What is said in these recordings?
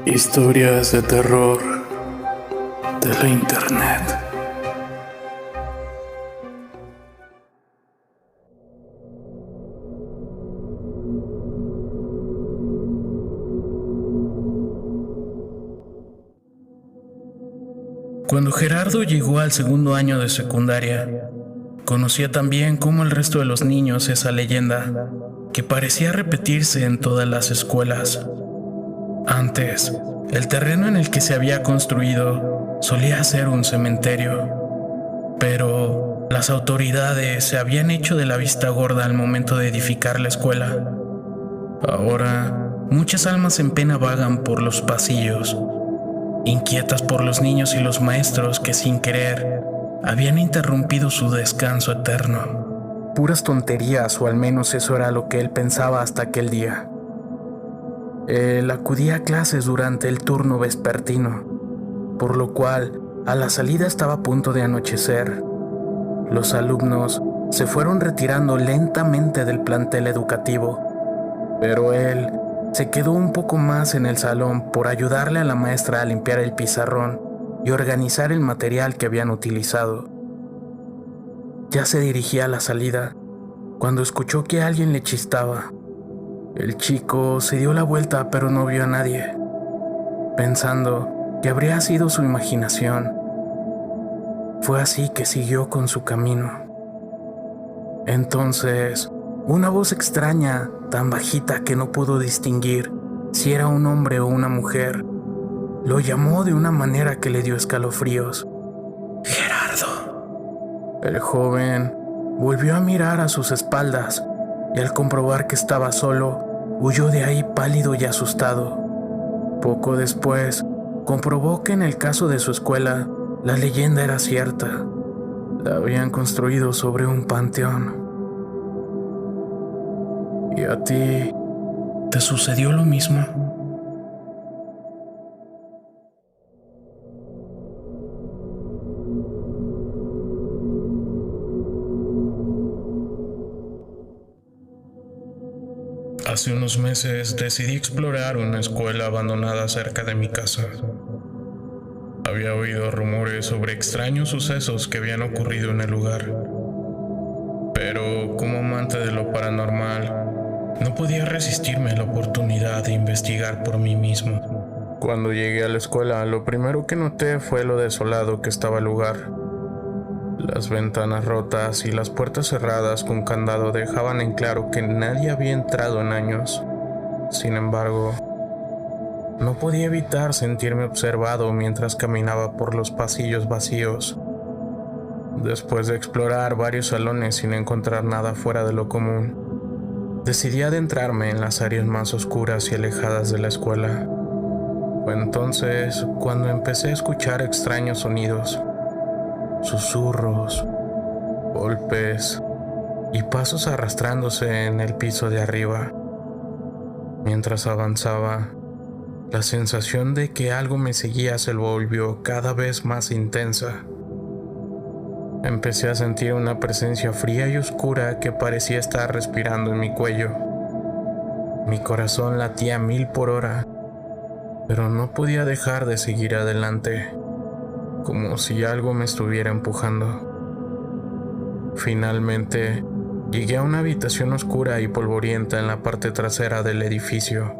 Historias de terror de la internet. Cuando Gerardo llegó al segundo año de secundaria, conocía también como el resto de los niños esa leyenda que parecía repetirse en todas las escuelas. Antes, el terreno en el que se había construido solía ser un cementerio, pero las autoridades se habían hecho de la vista gorda al momento de edificar la escuela. Ahora, muchas almas en pena vagan por los pasillos, inquietas por los niños y los maestros que sin querer habían interrumpido su descanso eterno. Puras tonterías, o al menos eso era lo que él pensaba hasta aquel día. Él acudía a clases durante el turno vespertino, por lo cual a la salida estaba a punto de anochecer. Los alumnos se fueron retirando lentamente del plantel educativo, pero él se quedó un poco más en el salón por ayudarle a la maestra a limpiar el pizarrón y organizar el material que habían utilizado. Ya se dirigía a la salida cuando escuchó que alguien le chistaba. El chico se dio la vuelta pero no vio a nadie, pensando que habría sido su imaginación. Fue así que siguió con su camino. Entonces, una voz extraña, tan bajita que no pudo distinguir si era un hombre o una mujer, lo llamó de una manera que le dio escalofríos. ¡Gerardo! El joven volvió a mirar a sus espaldas y al comprobar que estaba solo, huyó de ahí pálido y asustado. Poco después, comprobó que en el caso de su escuela, la leyenda era cierta. La habían construido sobre un panteón. ¿Y a ti te sucedió lo mismo? Hace unos meses decidí explorar una escuela abandonada cerca de mi casa. Había oído rumores sobre extraños sucesos que habían ocurrido en el lugar, pero como amante de lo paranormal, no podía resistirme a la oportunidad de investigar por mí mismo. Cuando llegué a la escuela, lo primero que noté fue lo desolado que estaba el lugar. Las ventanas rotas y las puertas cerradas con candado dejaban en claro que nadie había entrado en años. Sin embargo, no podía evitar sentirme observado mientras caminaba por los pasillos vacíos. Después de explorar varios salones sin encontrar nada fuera de lo común, decidí adentrarme en las áreas más oscuras y alejadas de la escuela. Fue entonces cuando empecé a escuchar extraños sonidos. Susurros, golpes y pasos arrastrándose en el piso de arriba. Mientras avanzaba, la sensación de que algo me seguía se volvió cada vez más intensa. Empecé a sentir una presencia fría y oscura que parecía estar respirando en mi cuello. Mi corazón latía a 1000 por hora, pero no podía dejar de seguir adelante, como si algo me estuviera empujando. Finalmente, llegué a una habitación oscura y polvorienta en la parte trasera del edificio.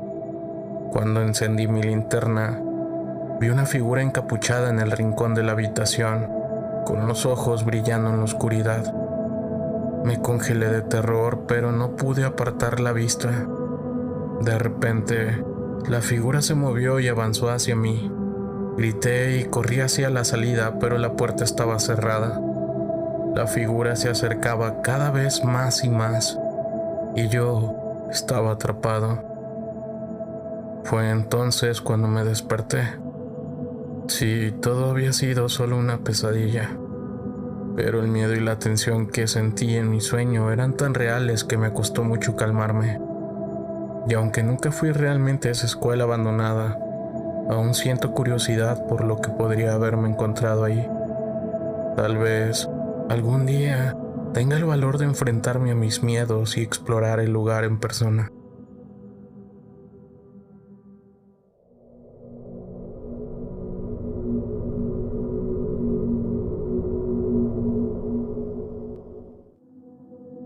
Cuando encendí mi linterna, vi una figura encapuchada en el rincón de la habitación, con los ojos brillando en la oscuridad. Me congelé de terror, pero no pude apartar la vista. De repente, la figura se movió y avanzó hacia mí. Grité y corrí hacia la salida, pero la puerta estaba cerrada. La figura se acercaba cada vez más y más, y yo estaba atrapado. Fue entonces cuando me desperté. Sí, todo había sido solo una pesadilla, pero el miedo y la tensión que sentí en mi sueño eran tan reales que me costó mucho calmarme. Y aunque nunca fui realmente a esa escuela abandonada, aún siento curiosidad por lo que podría haberme encontrado ahí. Tal vez algún día tenga el valor de enfrentarme a mis miedos y explorar el lugar en persona.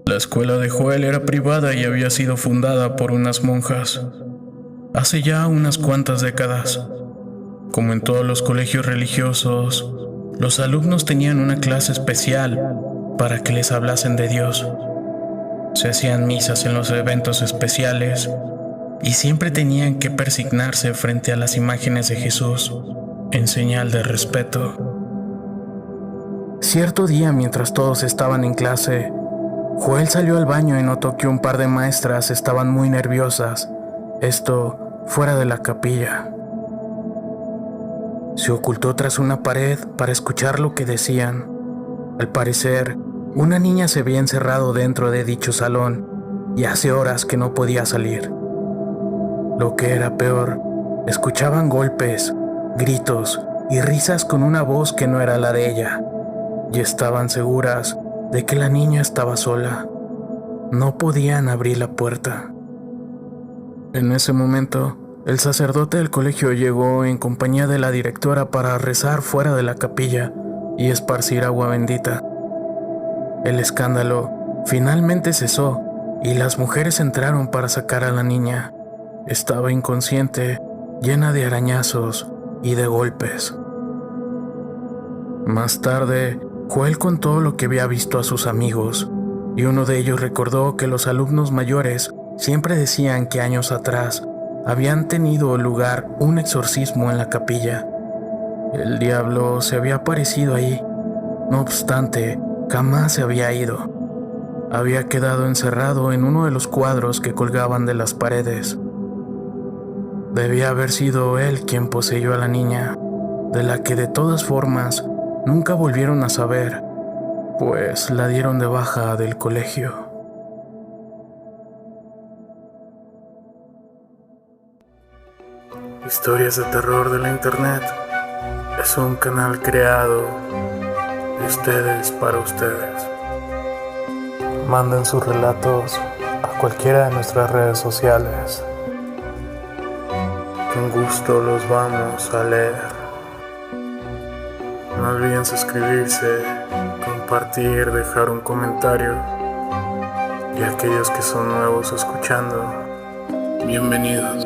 La escuela de Joel era privada y había sido fundada por unas monjas hace ya unas cuantas décadas. Como en todos los colegios religiosos, los alumnos tenían una clase especial para que les hablasen de Dios. Se hacían misas en los eventos especiales y siempre tenían que persignarse frente a las imágenes de Jesús en señal de respeto. Cierto día, mientras todos estaban en clase, Joel salió al baño y notó que un par de maestras estaban muy nerviosas, esto fuera de la capilla. Se ocultó tras una pared para escuchar lo que decían. Al parecer, una niña se había encerrado dentro de dicho salón y hace horas que no podía salir. Lo que era peor, escuchaban golpes, gritos y risas con una voz que no era la de ella, y estaban seguras de que la niña estaba sola. No podían abrir la puerta. En ese momento, el sacerdote del colegio llegó en compañía de la directora para rezar fuera de la capilla y esparcir agua bendita. El escándalo finalmente cesó y las mujeres entraron para sacar a la niña. Estaba inconsciente, llena de arañazos y de golpes. Más tarde, Joel contó lo que había visto a sus amigos, y uno de ellos recordó que los alumnos mayores siempre decían que años atrás habían tenido lugar un exorcismo en la capilla. El diablo se había aparecido ahí. No obstante, jamás se había ido. Había quedado encerrado en uno de los cuadros que colgaban de las paredes. Debía haber sido él quien poseyó a la niña, de la que de todas formas nunca volvieron a saber, pues la dieron de baja del colegio. Historias de terror de la internet es un canal creado de ustedes para ustedes. Manden sus relatos a cualquiera de nuestras redes sociales. Con gusto los vamos a leer. No olviden suscribirse, compartir, dejar un comentario. Y aquellos que son nuevos escuchando, bienvenidos.